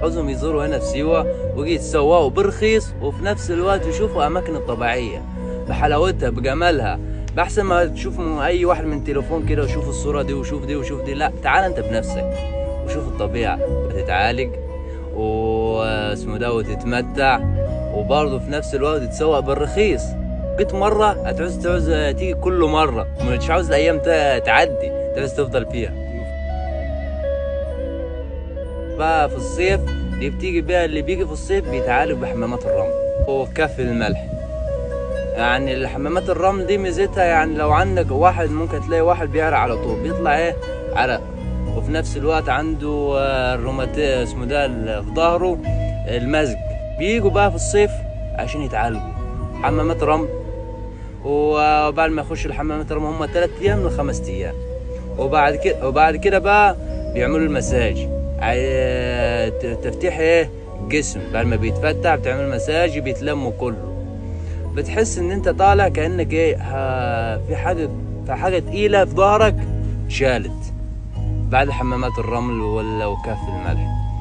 عاوزهم يزوروا هنا في سيوة ويجي يتسوقوا برخيص، وفي نفس الوقت يشوفوا أماكن الطبيعية بحلاوتها بجمالها، بأحسن ما تشوف من أي واحد من تليفون كده وشوف الصورة دي وشوف دي وشوف دي. لا، تعال أنت بنفسك وشوف الطبيعة وتتعالج واسمه ده وتتمتع، وبرضه في نفس الوقت تتسوق بالرخيص. جيت مرة هتعوز تيجي كل مرة، مش عاوز الأيام تعدي، أنت بس تفضل فيها. بقى في الصيف اللي بتيجي بيها، اللي بيجي في الصيف بيتعالج بحمامات الرمل وكف الملح. يعني الحمامات الرمل دي ميزتها، يعني لو عندك واحد ممكن تلاقي واحد بيعرق على طول بيطلع عرق، وفي نفس الوقت عنده الروماتي اسمه ده في ظهره المزج، بيجوا بقى في الصيف عشان يتعالجوا حمامات رمل. وبعد ما يخش الحمامات الرمل هم 3 أيام ل5 أيام، وبعد كده بقى بيعملوا المساج، تفتيح الجسم. بعد ما بيتفتح بتعمل مساج بيتلموا كله، بتحس ان انت طالع كأنك في حاجة تقيلة في ظهرك شالت بعد حمامات الرمل ولا وكف الملح.